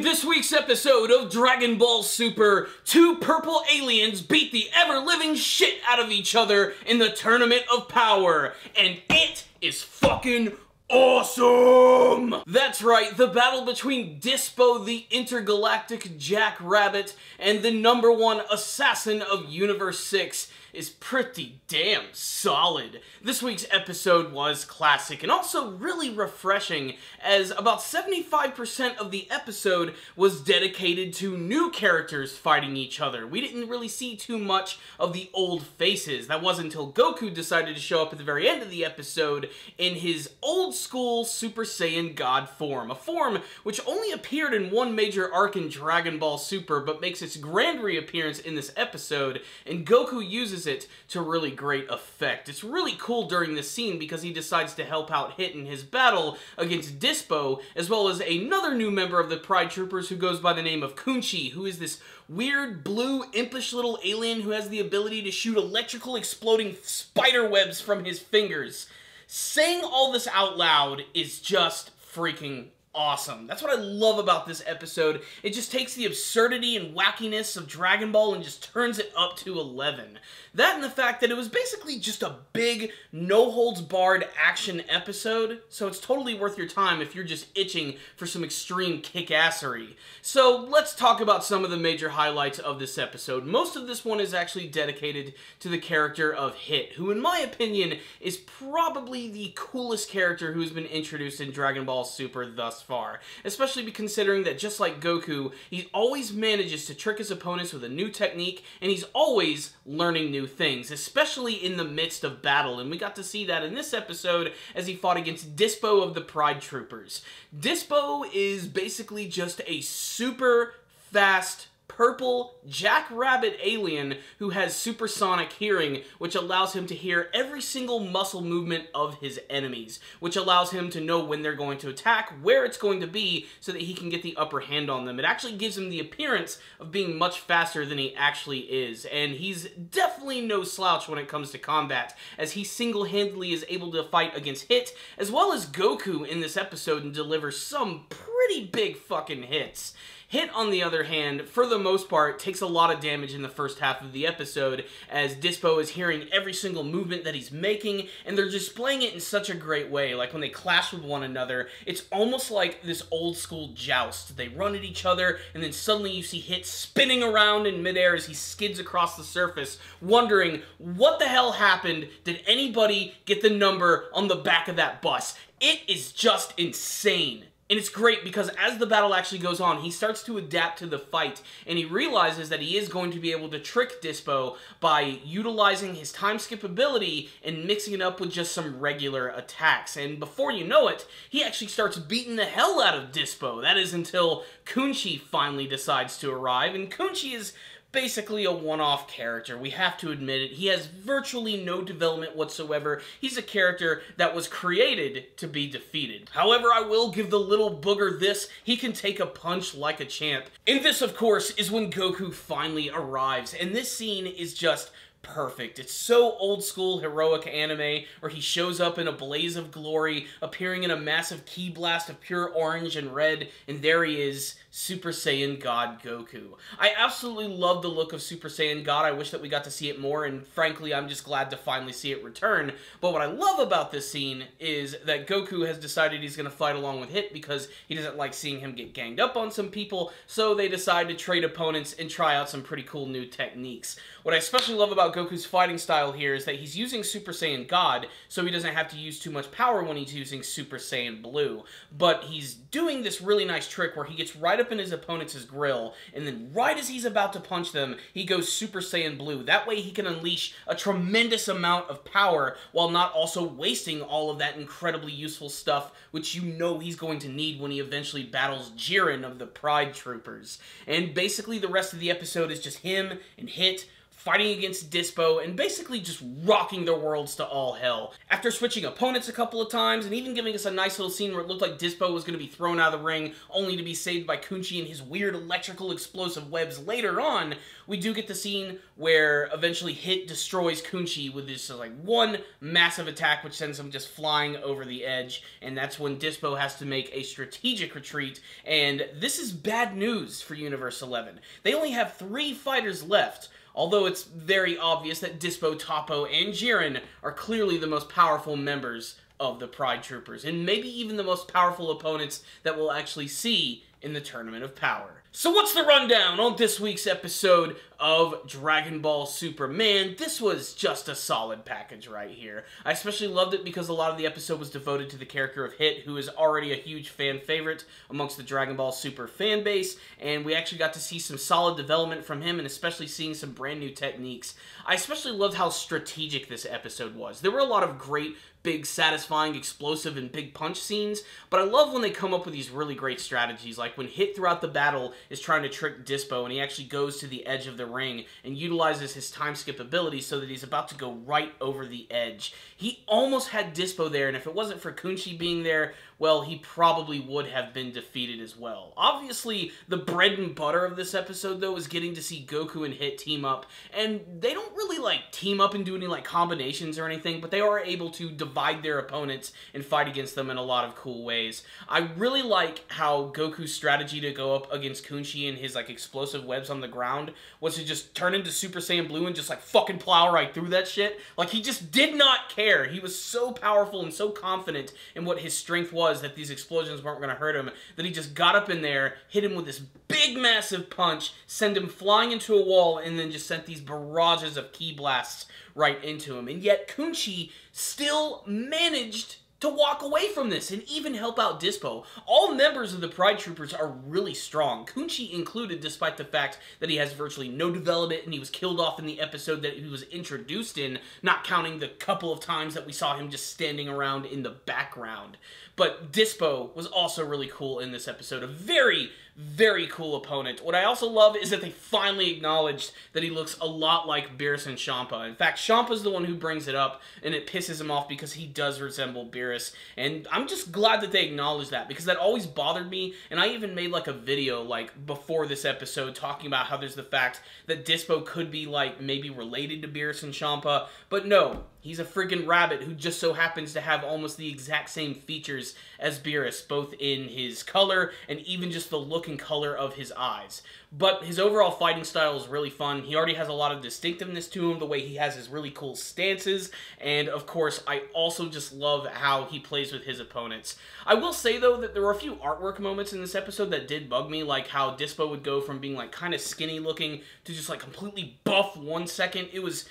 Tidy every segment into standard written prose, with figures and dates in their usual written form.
this week's episode of Dragon Ball Super, two purple aliens beat the ever-living shit out of each other in the Tournament of Power, and it is fucking awesome! That's right, the battle between Dyspo, the intergalactic jackrabbit, and the #1 assassin of Universe 6 is pretty damn solid. This week's episode was classic and also really refreshing, as about 75% of the episode was dedicated to new characters fighting each other. We didn't really see too much of the old faces. That wasn't until Goku decided to show up at the very end of the episode in his old school Super Saiyan God form, a form which only appeared in one major arc in Dragon Ball Super but makes its grand reappearance in this episode, and Goku uses it to really great effect. It's really cool during this scene because he decides to help out Hit in his battle against Dyspo, as well as another new member of the Pride Troopers who goes by the name of Kunshi, who is this weird, blue, impish little alien who has the ability to shoot electrical exploding spider webs from his fingers. Saying all this out loud is just freaking awesome. That's what I love about this episode. It just takes the absurdity and wackiness of Dragon Ball and just turns it up to 11. That and the fact that it was basically just a big, no-holds-barred action episode, so it's totally worth your time if you're just itching for some extreme kick-assery. So let's talk about some of the major highlights of this episode. Most of this one is actually dedicated to the character of Hit, who in my opinion is probably the coolest character who's been introduced in Dragon Ball Super thus far, especially considering that just like Goku, he always manages to trick his opponents with a new technique, and he's always learning new things, especially in the midst of battle, and we got to see that in this episode as he fought against Dyspo of the Pride Troopers. Dyspo is basically just a super fast purple jackrabbit alien who has supersonic hearing, which allows him to hear every single muscle movement of his enemies, which allows him to know when they're going to attack, where it's going to be, so that he can get the upper hand on them. It actually gives him the appearance of being much faster than he actually is, and he's definitely no slouch when it comes to combat, as he single-handedly is able to fight against Hit, as well as Goku in this episode, and deliver some pretty big fucking hits. Hit, on the other hand, for the most part, takes a lot of damage in the first half of the episode, as Dyspo is hearing every single movement that he's making, and they're displaying it in such a great way. Like, when they clash with one another, it's almost like this old-school joust. They run at each other, and then suddenly you see Hit spinning around in midair as he skids across the surface, wondering, what the hell happened? Did anybody get the number on the back of that bus? It is just insane. And it's great because as the battle actually goes on, he starts to adapt to the fight, and he realizes that he is going to be able to trick Dyspo by utilizing his time skip ability and mixing it up with just some regular attacks. And before you know it, he actually starts beating the hell out of Dyspo. That is until Kunshi finally decides to arrive, and Kunshi is basically a one-off character. We have to admit it. He has virtually no development whatsoever. He's a character that was created to be defeated. However, I will give the little booger this: he can take a punch like a champ. And this, of course, is when Goku finally arrives, and this scene is just perfect. It's so old school heroic anime, where he shows up in a blaze of glory, appearing in a massive ki blast of pure orange and red, and there he is, Super Saiyan God Goku. I absolutely love the look of Super Saiyan God. I wish that we got to see it more, and frankly, I'm just glad to finally see it return. But what I love about this scene is that Goku has decided he's going to fight along with Hit because he doesn't like seeing him get ganged up on some people, so they decide to trade opponents and try out some pretty cool new techniques. What I especially love about Goku's fighting style here is that he's using Super Saiyan God, so he doesn't have to use too much power when he's using Super Saiyan Blue. But he's doing this really nice trick where he gets right up in his opponent's grill, and then right as he's about to punch them, he goes Super Saiyan Blue. That way he can unleash a tremendous amount of power while not also wasting all of that incredibly useful stuff, which you know he's going to need when he eventually battles Jiren of the Pride Troopers. And basically the rest of the episode is just him and Hit fighting against Dyspo, and basically just rocking their worlds to all hell. After switching opponents a couple of times, and even giving us a nice little scene where it looked like Dyspo was going to be thrown out of the ring, only to be saved by Kunshi and his weird electrical explosive webs later on, we do get the scene where eventually Hit destroys Kunshi with this like one massive attack, which sends him just flying over the edge, and that's when Dyspo has to make a strategic retreat, and this is bad news for Universe 11. They only have 3 fighters left, although it's very obvious that Dyspo, Toppo, and Jiren are clearly the most powerful members of the Pride Troopers, and maybe even the most powerful opponents that we'll actually see in the Tournament of Power. So what's the rundown on this week's episode of Dragon Ball Super? Man, this was just a solid package right here. I especially loved it because a lot of the episode was devoted to the character of Hit, who is already a huge fan favorite amongst the Dragon Ball Super fan base, and we actually got to see some solid development from him, and especially seeing some brand new techniques. I especially loved how strategic this episode was. There were a lot of great, big, satisfying, explosive, and big punch scenes, but I love when they come up with these really great strategies, like when Hit throughout the battle is trying to trick Dyspo, and he actually goes to the edge of the ring and utilizes his time skip ability so that he's about to go right over the edge. He almost had Dyspo there, and if it wasn't for Kunshi being there, well, he probably would have been defeated as well. Obviously, the bread and butter of this episode, though, is getting to see Goku and Hit team up, and they don't really, like, team up and do any, like, combinations or anything, but they are able to divide their opponents and fight against them in a lot of cool ways. I really like how Goku's strategy to go up against Kunshi and his, like, explosive webs on the ground was to just turn into Super Saiyan Blue and just, like, fucking plow right through that shit. Like, he just did not care. He was so powerful and so confident in what his strength was, that these explosions weren't going to hurt him, that he just got up in there, hit him with this big massive punch, sent him flying into a wall, and then just sent these barrages of ki blasts right into him. And yet Kunshi still managed to walk away from this and even help out Dyspo. All members of the Pride Troopers are really strong, Kunshi included, despite the fact that he has virtually no development and he was killed off in the episode that he was introduced in, not counting the couple of times that we saw him just standing around in the background. But Dyspo was also really cool in this episode. A very, very cool opponent. What I also love is that they finally acknowledged that he looks a lot like Beerus and Champa. In fact, Champa's the one who brings it up, and it pisses him off because he does resemble Beerus. And I'm just glad that they acknowledged that, because that always bothered me, and I even made like a video like before this episode talking about how there's the fact that Dyspo could be like maybe related to Beerus and Champa, but no. He's a freaking rabbit who just so happens to have almost the exact same features as Beerus, both in his color and even just the look and color of his eyes. But his overall fighting style is really fun. He already has a lot of distinctiveness to him, the way he has his really cool stances, and of course, I also just love how he plays with his opponents. I will say, though, that there were a few artwork moments in this episode that did bug me, like how Dyspo would go from being like kind of skinny looking to just like completely buff 1 second. It was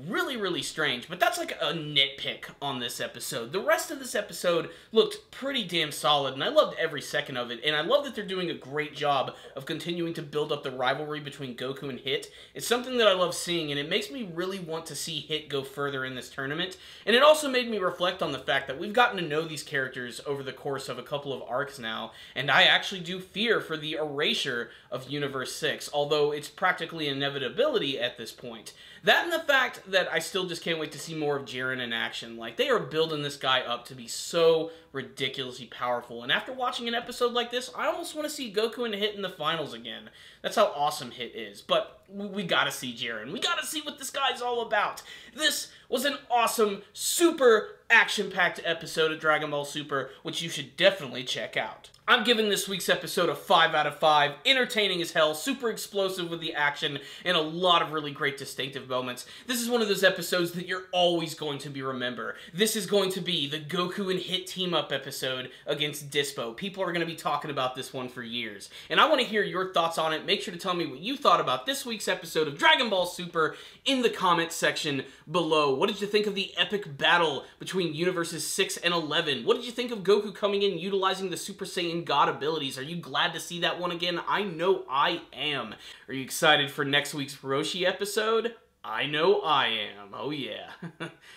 really, really strange, but that's like a nitpick on this episode. The rest of this episode looked pretty damn solid, and I loved every second of it, and I love that they're doing a great job of continuing to build up the rivalry between Goku and Hit. It's something that I love seeing, and it makes me really want to see Hit go further in this tournament, and it also made me reflect on the fact that we've gotten to know these characters over the course of a couple of arcs now, and I actually do fear for the erasure of Universe 6, although it's practically an inevitability at this point. That and the fact that I still just can't wait to see more of Jiren in action. Like, they are building this guy up to be so ridiculously powerful. And after watching an episode like this, I almost want to see Goku and Hit in the finals again. That's how awesome Hit is. But we gotta see Jiren. We gotta see what this guy's all about. This was an awesome, super action-packed episode of Dragon Ball Super, which you should definitely check out. I'm giving this week's episode a 5 out of 5. Entertaining as hell, super explosive with the action, and a lot of really great distinctive moments. This is one of those episodes that you're always going to remember. This is going to be the Goku and Hit team-up episode against Dyspo. People are going to be talking about this one for years. And I want to hear your thoughts on it. Make sure to tell me what you thought about this week's episode of Dragon Ball Super in the comments section below. What did you think of the epic battle between Universes 6 and 11? What did you think of Goku coming in utilizing the Super Saiyan God abilities? Are you glad to see that one again? I know I am. Are you excited for next week's Roshi episode? I know I am. Oh yeah.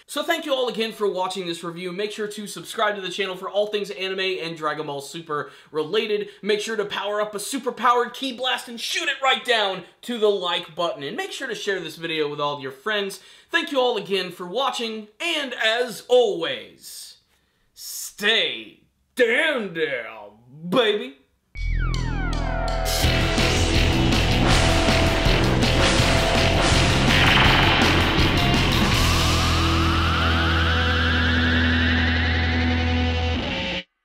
So thank you all again for watching this review. Make sure to subscribe to the channel for all things anime and Dragon Ball Super related. Make sure to power up a super-powered ki blast and shoot it right down to the like button. And make sure to share this video with all of your friends. Thank you all again for watching. And as always, stay down, baby.